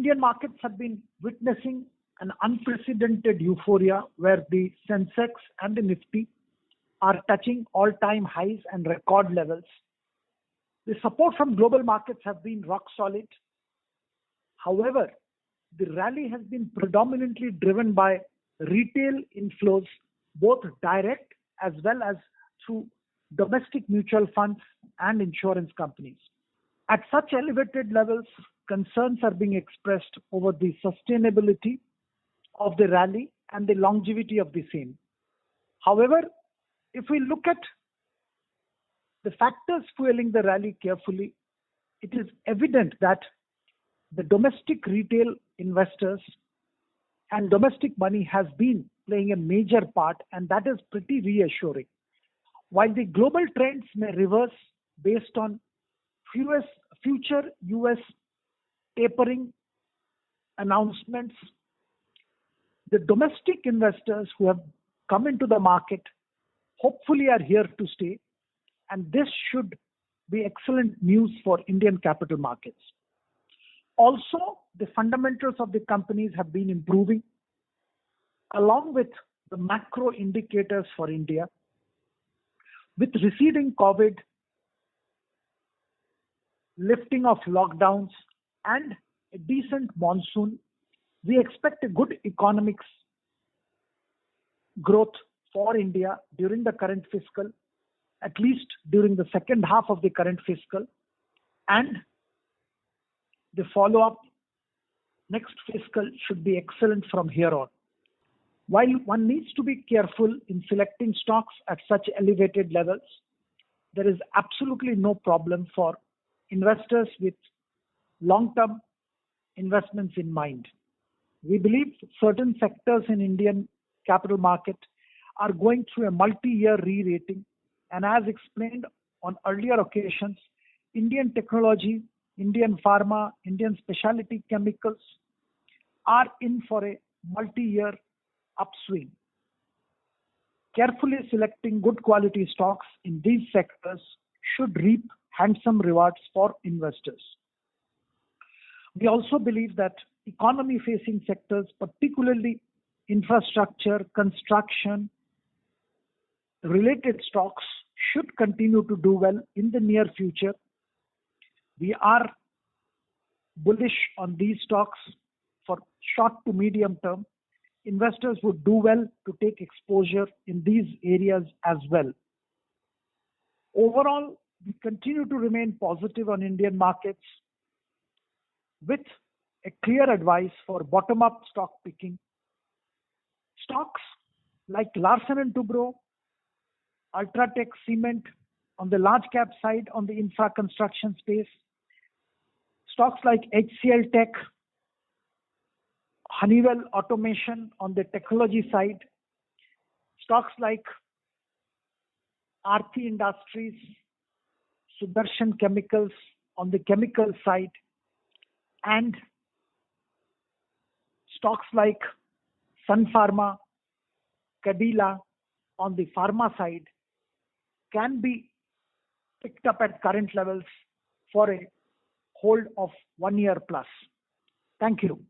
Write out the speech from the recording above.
Indian markets have been witnessing an unprecedented euphoria where the Sensex and the Nifty are touching all-time highs and record levels. The support from global markets have been rock solid. However, the rally has been predominantly driven by retail inflows, both direct as well as through domestic mutual funds and insurance companies. At such elevated levels, concerns are being expressed over the sustainability of the rally and the longevity of the same. However, if we look at the factors fueling the rally carefully, it is evident that the domestic retail investors and domestic money has been playing a major part, and that is pretty reassuring. While the global trends may reverse based on future US tapering announcements, the domestic investors who have come into the market hopefully are here to stay, and this should be excellent news for Indian capital markets. Also, the fundamentals of the companies have been improving, along with the macro indicators for India. With receding COVID, lifting of lockdowns, and a decent monsoon, we expect a good economics growth for India during the current fiscal, at least during the second half of the current fiscal, and the follow-up next fiscal should be excellent from here on. While one needs to be careful in selecting stocks at such elevated levels, there is absolutely no problem for investors with long-term investments in mind. We believe certain sectors in Indian capital market are going through a multi-year re-rating, and as explained on earlier occasions, Indian technology, Indian pharma, Indian specialty chemicals are in for a multi-year upswing. Carefully selecting good quality stocks in these sectors should reap handsome rewards for investors. We also believe that economy-facing sectors, particularly infrastructure, construction, related stocks, should continue to do well in the near future. We are bullish on these stocks for short to medium term. Investors would do well to take exposure in these areas as well. Overall, we continue to remain positive on Indian markets with a clear advice for bottom-up stock picking. Stocks like Larsen & Toubro, Ultratech Cement on the large cap side on the infra construction space, stocks like HCL Tech, Honeywell Automation on the technology side, stocks like Aarti Industries, Sudarshan Chemicals on the chemical side, and stocks like Sun Pharma, Cadila on the pharma side can be picked up at current levels for a hold of 1 year plus. Thank you.